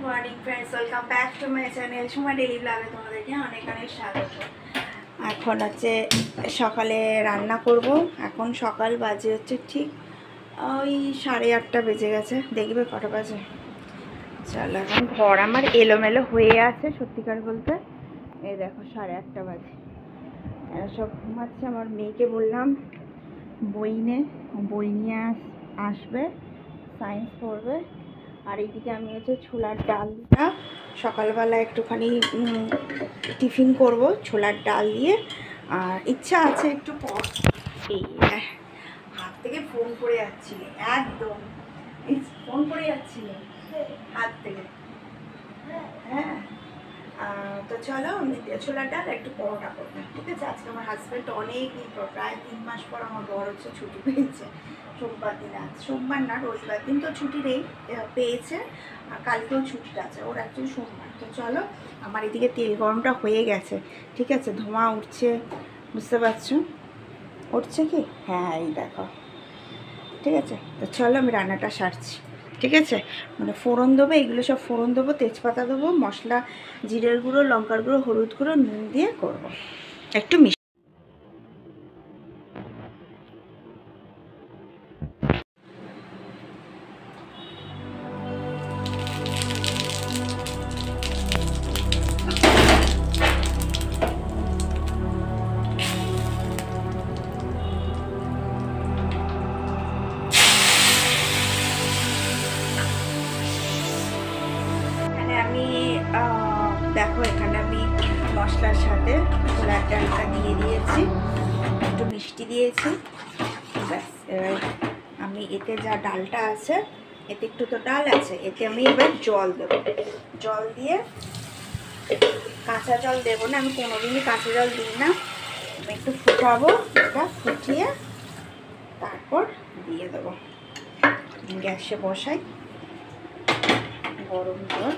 Morning friends, welcome back to my channel Suma daily ব্লগে তোমাদেরকে অনেক অনেক স্বাগত। এখন হচ্ছে সকালে রান্না করব। এখন সকাল বাজে হচ্ছে ঠিক ওই 8:30 বেজে গেছে, দেখবে কটা বাজে। চলো, এখন ঘর আমার এলোমেলো হয়ে আছে সত্যিকার বলতে। এই দেখো 8:30 বাজে, এরা সব ঘুমাচ্ছে। আমার মেয়েকে বললাম বই নিয়ে আসবে, সায়েন্স পড়বে। আর এইদিকে আমি হচ্ছে ছোলার ডালটা সকালবেলা একটুখানি টিফিন করব ছোলার ডাল দিয়ে। আর ইচ্ছা আছে একটু পর এই হাত থেকে ফোন পড়ে যাচ্ছিল, একদম ফোন পড়ে যাচ্ছিল হাত থেকে। হ্যাঁ, তো চলো ছোলার ডাল একটু পরোটা করবো, ঠিক আছে। আজকে আমার হাজব্যান্ড অনেক দিন পর, প্রায় 3 মাস পর আমার বর হচ্ছে ছুটি পেয়েছে। সোমবার দিন, আজ সোমবার না রবিবার দিন তো ছুটি নেই, পেয়েছে। আর কালকেও ছুটিটা আছে ওর, একচুয়ালি সোমবার। তো চলো, আমার এদিকে তেল গরমটা হয়ে গেছে, ঠিক আছে। ধোঁয়া উঠছে, বুঝতে পারছো উঠছে কি? হ্যাঁ, এই দেখো, ঠিক আছে। তো চলো আমি রান্নাটা সারছি, ঠিক আছে। মানে ফোড়ন দেবো, এগুলো সব ফোড়ন দেবো, তেজপাতা দেবো, মশলা জিরের গুঁড়ো, লঙ্কার গুঁড়ো, হলুদ গুঁড়ো, নুন দিয়ে করবো একটু মিষ্টি। দেখো, এখানে আমি মশলার সাথে ছোলার ডালটা দিয়ে দিয়েছি, একটু মিষ্টি দিয়েছি, ব্যাস। এবার আমি এতে যা ডালটা আছে, এতে একটু তো ডাল আছে, এতে আমি এবার জল দেবো। জল দিয়ে, কাঁচা জল দেবো না, আমি কোনোদিনই কাঁচা জল দিই না। আমি একটু ফুটাবো, এটা ফুটিয়ে তারপর দিয়ে দেবো। গ্যাসে বসাই গরম জল।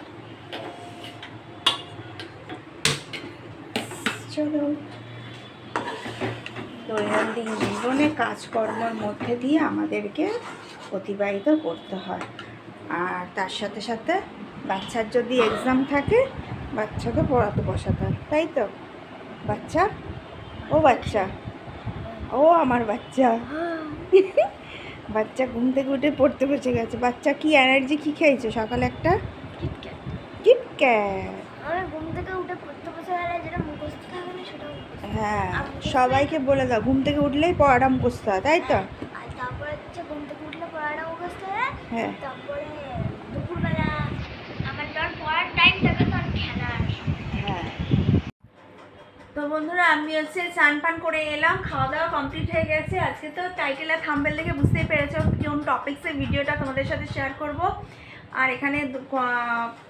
চলো, দৈনন্দিন জীবনে কাজকর্মের মধ্যে দিয়ে আমাদেরকে অতিবাহিত করতে হয়। আর তার সাথে সাথে বাচ্চার যদি এক্সাম থাকে, বাচ্চাকে পড়াতে বসাতে হয়, তাই তো? বাচ্চা, ও বাচ্চা, ও আমার বাচ্চা বাচ্চা ঘুম থেকে উঠে পড়তে বসে গেছে। বাচ্চা কি এনার্জি, কি খেয়েছে সকালে? একটা কিটক্যাট। হ্যাঁ, সবাইকে বলে দাও ঘুম থেকে উঠলেই পড়াটা মুখস্থ হয়, তাই তো? হ্যাঁ, তো বন্ধুরা, আমি হচ্ছে চান পান করে এলাম, খাওয়া দাওয়া কমপ্লিট হয়ে গেছে। আজকে তো টাইটেল আর থাম্বনেল দেখে বুঝতেই পেরেছো কোন টপিক্সে ভিডিওটা তোমাদের সাথে শেয়ার করব। আর এখানে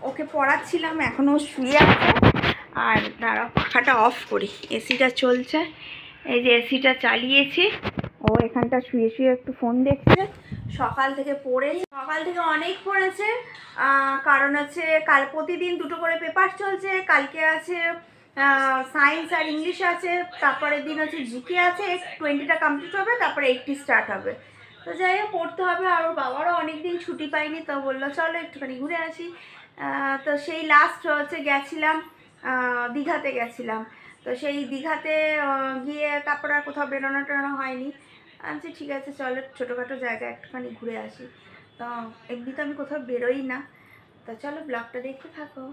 ওকে পড়াচ্ছিলাম, এখনও শুয়ে আছে। আর তারা পাখাটা অফ করি, এসিটা চলছে, এই যে এসিটা চালিয়েছি। ও এখানটা শুয়ে শুয়ে একটু ফোন দেখছে। সকাল থেকে অনেক পড়েছে, কারণ হচ্ছে কাল প্রতিদিন 2টো করে পেপার চলছে। কালকে আছে সায়েন্স আর ইংলিশ আছে, তারপরের দিন হচ্ছে জিকে আছে, 20টা কমপ্লিট হবে, তারপরে 80 স্টার্ট হবে। তো যাই হোক, পড়তে হবে। আর ওর বাবারও অনেক দিন ছুটি পাইনি, তো বললো চলো একটুখানি ঘুরে আসি। তো সেই লাস্ট হচ্ছে গেছিলাম, দীঘাতে গেছিলাম। তো সেই দীঘাতে গিয়ে তারপর আর কোথাও বেরোনো টেরোনো হয়নি। আচ্ছা ঠিক আছে, চলো ছোটোখাটো জায়গায় একটুখানি ঘুরে আসি। তো এমনি তো আমি কোথাও বেরোই না। তো চলো ব্লগটা দেখতে থাকো।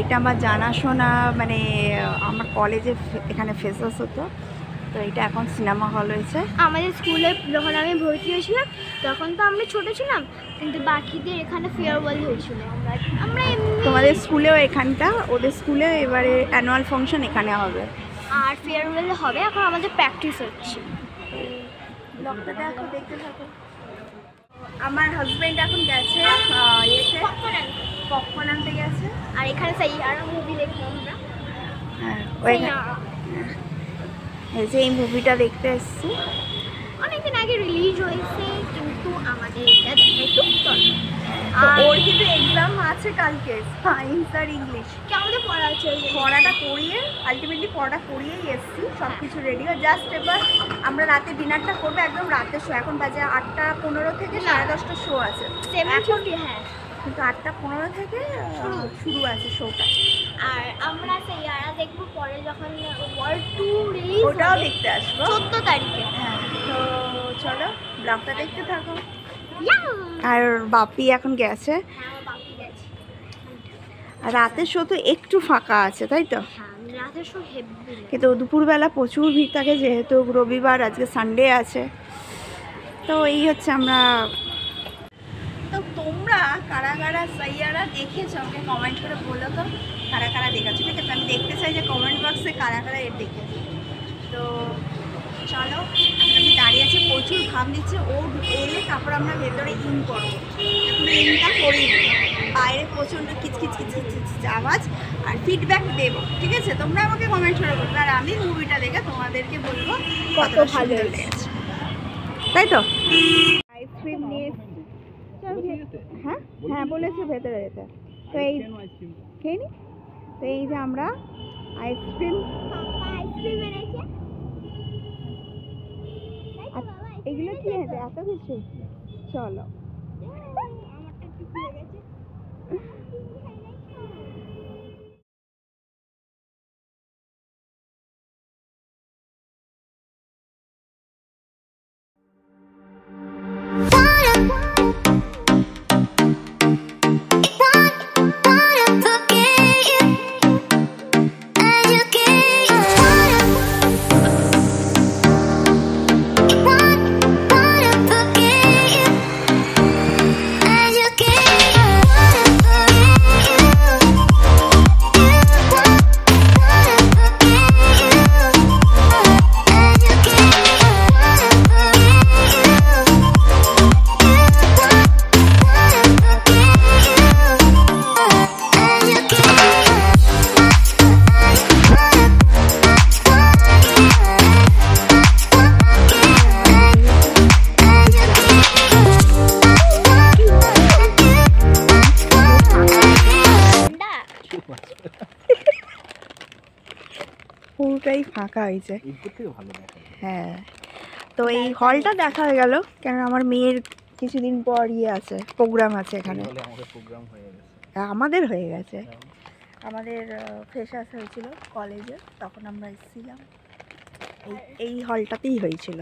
এটা আমার জানাশোনা, মানে আমার কলেজে এখানে ফেসাস হতো। তো এটা এখন সিনেমা হল হয়েছে। আমাদের স্কুলে যখন আমি ভর্তি হয়েছিলাম তখন তো আমরা ছোট ছিলাম, কিন্তু বাকিদের এখানে ফেয়ারওয়েল হয়েছিল। আমরা তোমাদের স্কুলেও এখানটা, ওদের স্কুলে এবারে অ্যানুয়াল ফাংশন এখানে হবে। আর ফেয়ারওয়েল হবে, এখন আমাদের প্র্যাকটিস হচ্ছে। ব্লগটা দেখো, দেখতে থাকো। আমার হাজবেন্ড এখন গেছে ইয়েতে পপকর্ন আনতে গেছে। আর এখানে সাইয়ারা মুভি দেখবো আমরা। হ্যাঁ, সাইয়ারা এই যে এই মুভিটা দেখতে এসেছি। অনেকদিন আগে রিলিজ হয়েছে, কিন্তু আমাদের এটা দেখা একটু দরকার। তো আর ওর কিন্তু এক্সাম আছে কালকে, সায়েন্স আর ইংলিশ। কি আমাদের পড়া আছে, পড়াটা করিয়ে আলটিমেটলি পড়াটা করিয়েই এসেছি, সব কিছু রেডি হয়। জাস্ট এবার আমরা রাতে ডিনারটা করবো, একদম রাতের শো। এখন বাজে 8:15 থেকে 10:30 শো আছে। 7:30, হ্যাঁ। কিন্তু 8:15 থেকে শুরু আছে শোটা। আর আমরা সাইয়ারা দেখবো পরে, যখন ওয়ার্ল্ড 2 রিলিজ ওটাও দেখতে আসবো 14 তারিখে। হ্যাঁ, তো চলো ব্লগটা দেখতে থাকো। ইয়া! আর বাপি এখন গেছে। হ্যাঁ, আমার বাকি গেছে। আর রাতের শো তো একটু ফাঁকা আছে, তাই তো? হ্যাঁ, রাতের শো হেভি। কিন্তু দুপুরবেলা প্রচুর ভিড় থাকে, যেহেতু রবিবার, আজকে সানডে আছে। তো এই হচ্ছে আমরা। তো তোমরা কারা কারা সাইয়ারা দেখেছো আমাকে কমেন্ট করে বলো তো, কারা কারা দেখেছো, ঠিক আছে? আমি দেখতে চাই যে কমেন্ট বক্সে কারা কারা এর দেখেছো। তো চলো, আমি দাঁড়িয়ে আছি, প্রচুর ঘাম দিচ্ছে। ও এলে তারপর আমরা ভেতরে ইন করবো। এখন ইনটা করিনি, বাইরে প্রচণ্ড কিচকিচ কিচকিচ কিচকিচ আওয়াজ। আর ফিডব্যাক দেবো, ঠিক আছে? তোমরা আমাকে কমেন্ট করে বলবে, আর আমি মুভিটা দেখে তোমাদেরকে বলবো কত ভালো লেগেছে, তাই তো? আইসক্রিম নিয়ে হ্যাঁ হ্যাঁ বলেছে ভেতরে যেতে। তো এই খেয়ে নি। তো এই যে আমরা আইসক্রিম, আইসক্রিম এনেছে। এগুলো কি আছে এত কিছু? চলো। আমারটা একটু খুলে গেছে। পুরোটাই ফাঁকা হয়েছে। হ্যাঁ, তো এই হলটা দেখা হয়ে গেল, কেন আমার মেয়ের কিছুদিন পর আছে, প্রোগ্রাম আছে এখানে। আমাদের হয়ে গেছে, আমাদের ফ্রেশার্স হয়েছিল কলেজে, তখন আমরা এসেছিলাম। এই হলটাতেই হয়েছিল।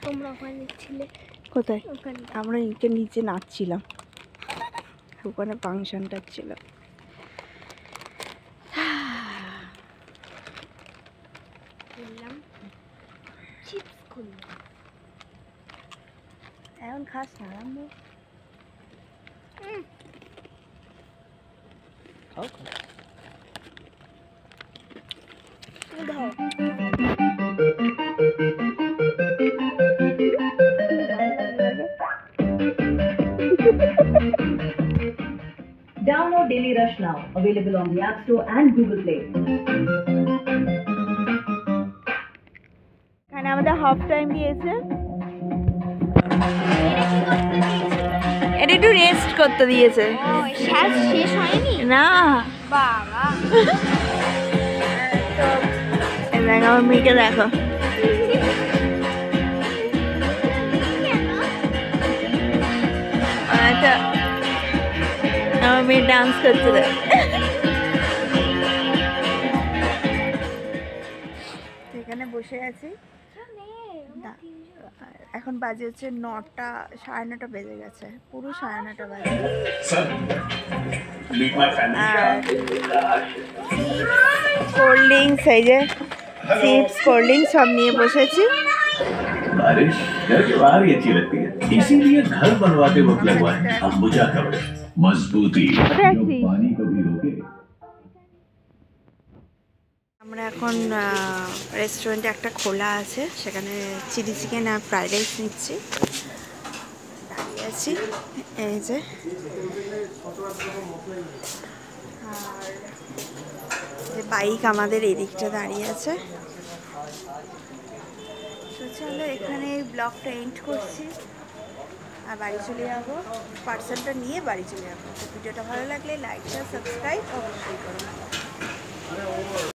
তোমরা ওখানে দেখছিলে? কোথায়? ওখানে। আমরা নিচে নাচছিলাম, ওখানে ফাংশনটা ছিল। চিপস খুললাম। এখন খাস না আরম্ভ। Download Daily Rush now, available on the App Store and Google Play. এখানে আমাদের হাফ টাইম দিয়েছে, এটা একটু রেস্ট করতে দিয়েছে। শেষ হয়নি না বাবা। দেখো আমার মেয়েকে, দেখো আচ্ছা, আমার মেয়ে ডান্স করছে। এখানে বসে আছি, এখন বাজে হচ্ছে 9টা, 9:30 বেজে গেছে, পুরো 9:30 বাজে। কোল্ড ড্রিঙ্কস, এই যে চিপস, কোল্ড ড্রিঙ্কস সব নিয়ে বসেছি। बारिश घर के बाहर ही अच्छी लगती है, इसीलिए घर बनवाते वक्त लगवाएं अंबुजा कवर, मजबूती जो पानी को भी रोके। আমরা এখন রেস্টুরেন্টে একটা খোলা আছে, সেখানে চিলি চিকেন আর ফ্রাইড রাইস নিচ্ছি। দাঁড়িয়ে আছি এই যে, আর যে বাইক আমাদের এদিকটা দাঁড়িয়ে আছে। তো চলো এখানে ব্লগটা এন্ড করছি আর বাড়ি চলে যাবো, পার্সেলটা নিয়ে বাড়ি চলে যাবো। তো ভিডিওটা ভালো লাগলে লাইক শেয়ার সাবস্ক্রাইব অবশ্যই করো।